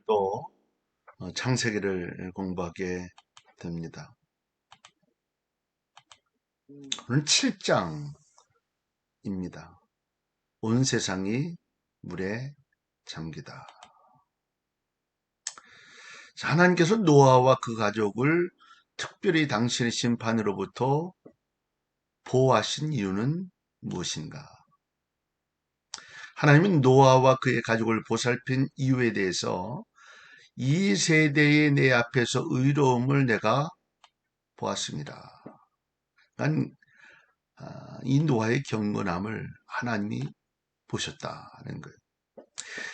또 창세기를 공부하게 됩니다. 오늘 7장입니다. 온 세상이 물에 잠기다. 하나님께서 노아와 그 가족을 특별히 당신의 심판으로부터 보호하신 이유는 무엇인가? 하나님은 노아와 그의 가족을 보살핀 이유에 대해서 이 세대의 내 앞에서 의로움을 내가 보았습니다. 이 노아의 경건함을 하나님이 보셨다는 거예요.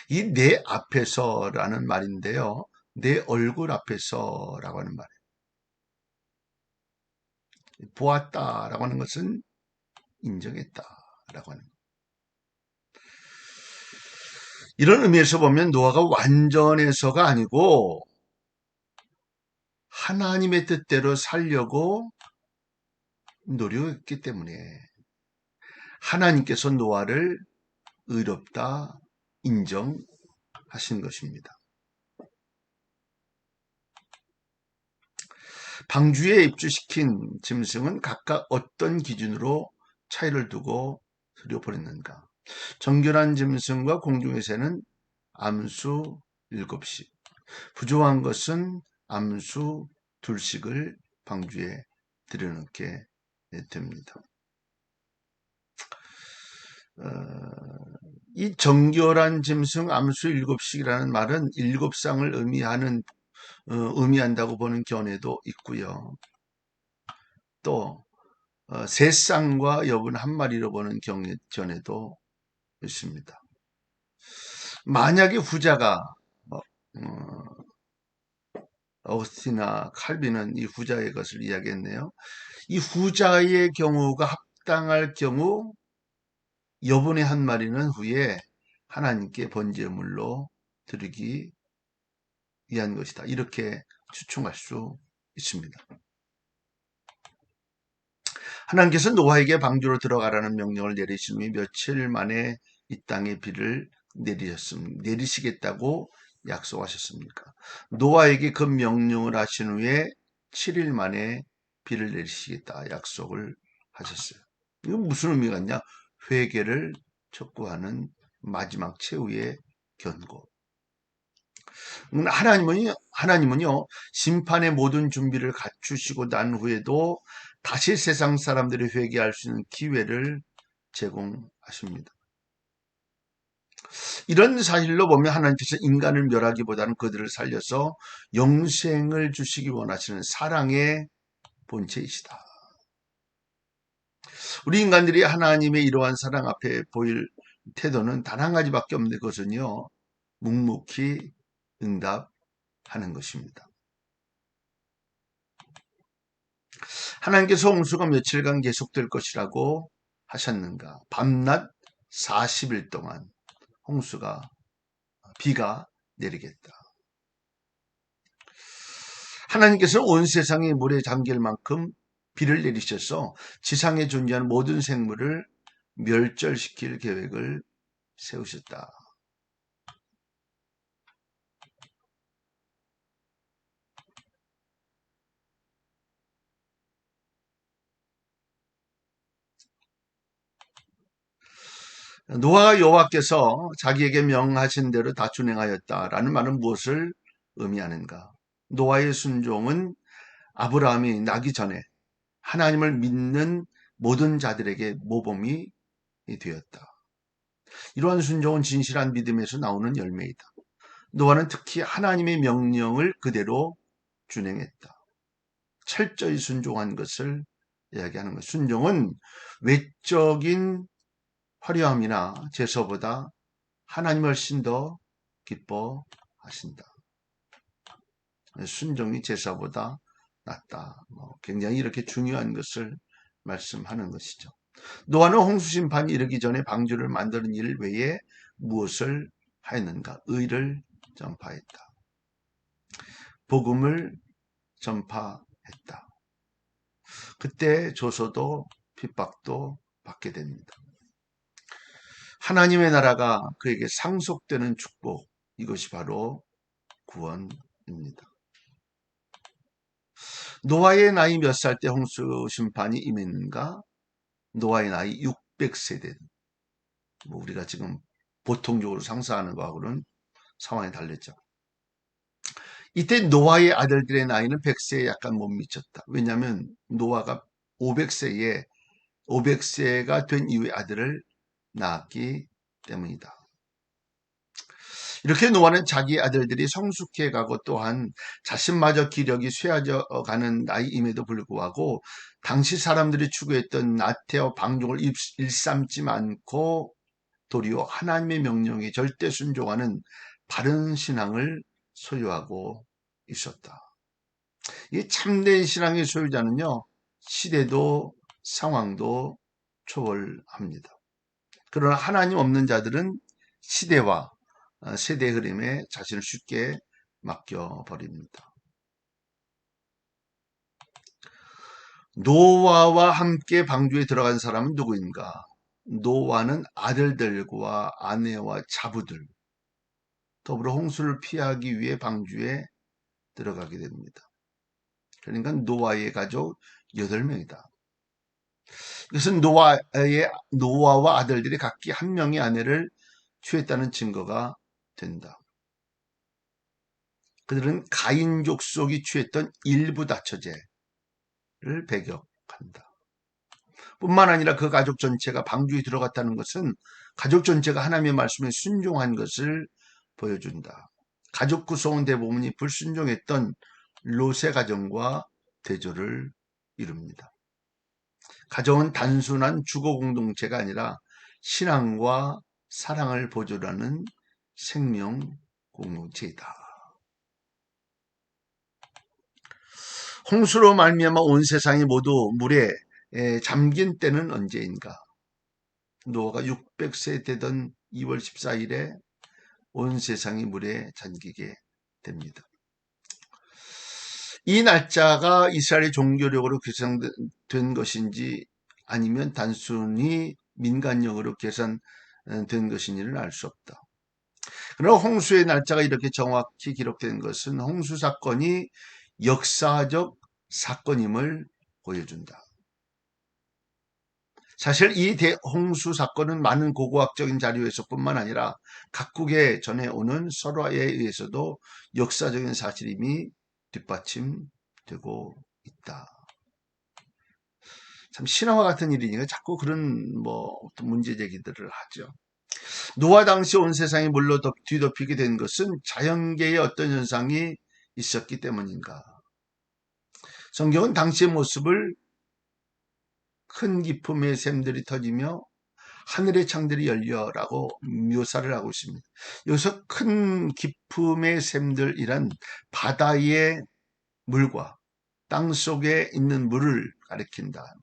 이 내 앞에서라는 말인데요. 내 얼굴 앞에서라고 하는 말이에요. 보았다라고 하는 것은 인정했다라고 하는 거예요. 이런 의미에서 보면 노아가 완전해서가 아니고 하나님의 뜻대로 살려고 노력했기 때문에 하나님께서 노아를 의롭다 인정하신 것입니다. 방주에 입주시킨 짐승은 각각 어떤 기준으로 차이를 두고 들여보냈는가? 정결한 짐승과 공중의 새는 암수 7씩, 부조한 것은 암수 2씩을 방주에 들여놓게 됩니다. 이 정결한 짐승 암수 7씩이라는 말은 7쌍을 의미한다고 보는 견해도 있고요. 또 3쌍과 여분 1마리로 보는 견해도 있습니다. 만약에 후자가 어거스티나 칼빈은 이 후자의 것을 이야기했네요. 이 후자의 경우가 합당할 경우 여분의 1마리는 후에 하나님께 번제물로 드리기 위한 것이다. 이렇게 추측할 수 있습니다. 하나님께서 노아에게 방주로 들어가라는 명령을 내리신 후에 며칠 만에 이 땅에 비를 내리시겠다고 약속하셨습니까? 노아에게 그 명령을 하신 후에 7일 만에 비를 내리시겠다 약속을 하셨어요. 이건 무슨 의미가 있냐? 회개를 촉구하는 마지막 최후의 견고. 하나님은요, 심판의 모든 준비를 갖추시고 난 후에도 다시 세상 사람들이 회개할 수 있는 기회를 제공하십니다. 이런 사실로 보면 하나님께서 인간을 멸하기보다는 그들을 살려서 영생을 주시기 원하시는 사랑의 본체이시다. 우리 인간들이 하나님의 이러한 사랑 앞에 보일 태도는 단 한 가지밖에 없는 것은요, 묵묵히 응답하는 것입니다. 하나님께서 홍수가 며칠간 계속될 것이라고 하셨는가? 밤낮 40일 동안 비가 내리겠다. 하나님께서는 온 세상이 물에 잠길 만큼 비를 내리셔서 지상에 존재하는 모든 생물을 멸절시킬 계획을 세우셨다. 노아가 여호와께서 자기에게 명하신 대로 다 준행하였다라는 말은 무엇을 의미하는가? 노아의 순종은 아브라함이 나기 전에 하나님을 믿는 모든 자들에게 모범이 되었다. 이러한 순종은 진실한 믿음에서 나오는 열매이다. 노아는 특히 하나님의 명령을 그대로 준행했다. 철저히 순종한 것을 이야기하는 것. 순종은 외적인 화려함이나 제서보다 하나님을 훨씬 더 기뻐하신다. 순종이 제사보다 낫다. 굉장히 이렇게 중요한 것을 말씀하는 것이죠. 노아는 홍수 심판이 이르기 전에 방주를 만드는 일 외에 무엇을 하였는가? 의를 전파했다. 복음을 전파했다. 그때 조소도 핍박도 받게 됩니다. 하나님의 나라가 그에게 상속되는 축복, 이것이 바로 구원입니다. 노아의 나이 몇 살 때 홍수 심판이 임했는가? 노아의 나이 600세대. 우리가 지금 보통적으로 상상하는 거하고는 상황이 달렸죠. 이때 노아의 아들들의 나이는 100세에 약간 못 미쳤다. 왜냐하면 노아가 500세가 된 이후에 아들을 낳았기 때문이다. 이렇게 노아는 자기 아들들이 성숙해 가고 또한 자신마저 기력이 쇠하져 가는 나이임에도 불구하고 당시 사람들이 추구했던 나태와 방종을 일삼지 않고 도리어 하나님의 명령에 절대 순종하는 바른 신앙을 소유하고 있었다. 이 참된 신앙의 소유자는요, 시대도 상황도 초월합니다. 그러나 하나님 없는 자들은 시대와 세대 흐름에 자신을 쉽게 맡겨버립니다. 노아와 함께 방주에 들어간 사람은 누구인가? 노아는 아들들과 아내와 자부들, 더불어 홍수를 피하기 위해 방주에 들어가게 됩니다. 그러니까 노아의 가족 8명이다. 이것은 노아와 아들들이 각기 한 명의 아내를 취했다는 증거가 된다. 그들은 가인 족속이 취했던 일부 다처제를 배격한다. 뿐만 아니라 그 가족 전체가 방주에 들어갔다는 것은 가족 전체가 하나님의 말씀에 순종한 것을 보여준다. 가족 구성원 대부분이 불순종했던 롯의 가정과 대조를 이룹니다. 가정은 단순한 주거 공동체가 아니라 신앙과 사랑을 보존하는 생명 공동체이다. 홍수로 말미암아 온 세상이 모두 물에 잠긴 때는 언제인가? 노아가 600세 되던 2월 14일에 온 세상이 물에 잠기게 됩니다. 이 날짜가 이스라엘의 종교력으로 계산된 것인지 아니면 단순히 민간력으로 계산된 것인지는 알 수 없다. 그러나 홍수의 날짜가 이렇게 정확히 기록된 것은 홍수 사건이 역사적 사건임을 보여준다. 사실 이 대홍수 사건은 많은 고고학적인 자료에서뿐만 아니라 각국에 전해오는 설화에 의해서도 역사적인 사실임이 뒷받침되고 있다. 참 신화와 같은 일이니까 자꾸 그런 어떤 문제 제기들을 하죠. 노아 당시 온 세상이 물로 뒤덮이게 된 것은 자연계의 어떤 현상이 있었기 때문인가? 성경은 당시의 모습을 큰 기품의 샘들이 터지며 하늘의 창들이 열려라고 묘사를 하고 있습니다. 여기서 큰 기품의 샘들이란 바다의 물과 땅 속에 있는 물을 가리킨다.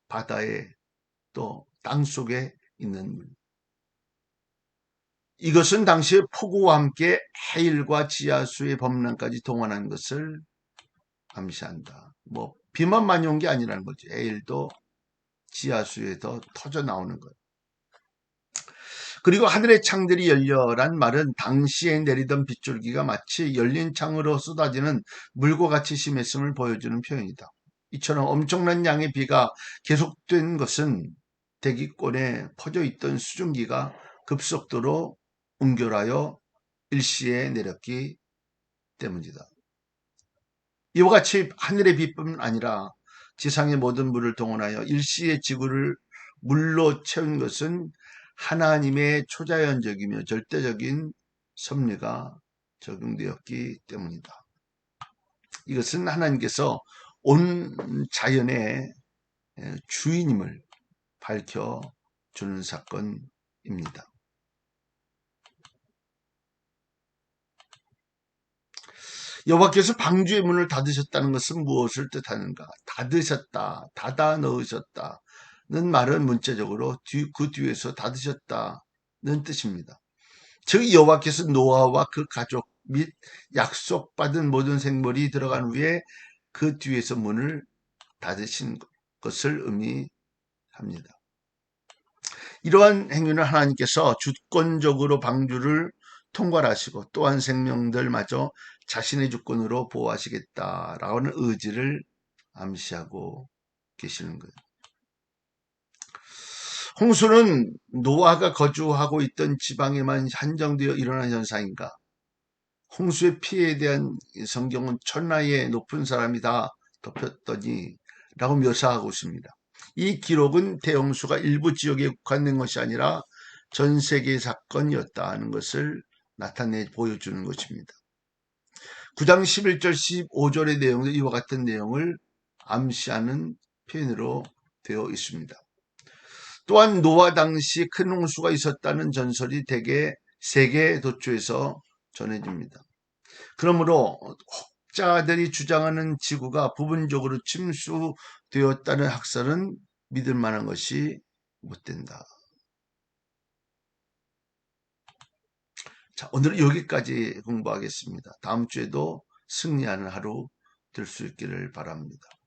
바다에 또 땅 속에 있는 물. 이것은 당시에 폭우와 함께 해일과 지하수의 범람까지 동원한 것을 암시한다. 비만 많이 온 게 아니라는 거죠. 해일도 지하수에서 터져 나오는 거예요. 그리고 하늘의 창들이 열려란 말은 당시에 내리던 빗줄기가 마치 열린 창으로 쏟아지는 물과 같이 심했음을 보여주는 표현이다. 이처럼 엄청난 양의 비가 계속된 것은 대기권에 퍼져 있던 수증기가 급속도로 옮겨라여 일시에 내렸기 때문이다. 이와 같이 하늘의 비뿐 아니라 지상의 모든 물을 동원하여 일시에 지구를 물로 채운 것은 하나님의 초자연적이며 절대적인 섭리가 적용되었기 때문이다. 이것은 하나님께서 온 자연의 주인임을 밝혀주는 사건입니다. 여호와께서 방주의 문을 닫으셨다는 것은 무엇을 뜻하는가? 닫아 넣으셨다는 말은 문자적으로 그 뒤에서 닫으셨다는 뜻입니다. 즉 여호와께서 노아와 그 가족 및 약속받은 모든 생물이 들어간 후에 그 뒤에서 문을 닫으신 것을 의미합니다. 이러한 행위는 하나님께서 주권적으로 방주를 통과를 하시고 또한 생명들마저 자신의 주권으로 보호하시겠다라는 의지를 암시하고 계시는 거예요. 홍수는 노아가 거주하고 있던 지방에만 한정되어 일어난 현상인가? 홍수의 피해에 대한 성경은 천하의 높은 사람이 다 덮였더니 라고 묘사하고 있습니다. 이 기록은 대홍수가 일부 지역에 국한된 것이 아니라 전 세계의 사건이었다는 것을 나타내 보여주는 것입니다. 9장 11절 15절의 내용도 이와 같은 내용을 암시하는 표현으로 되어 있습니다. 또한 노아 당시 큰 홍수가 있었다는 전설이 대개 세계 도처에서 전해집니다. 그러므로 학자들이 주장하는 지구가 부분적으로 침수되었다는 학설은 믿을 만한 것이 못 된다. 자, 오늘은 여기까지 공부하겠습니다. 다음 주에도 승리하는 하루 될 수 있기를 바랍니다.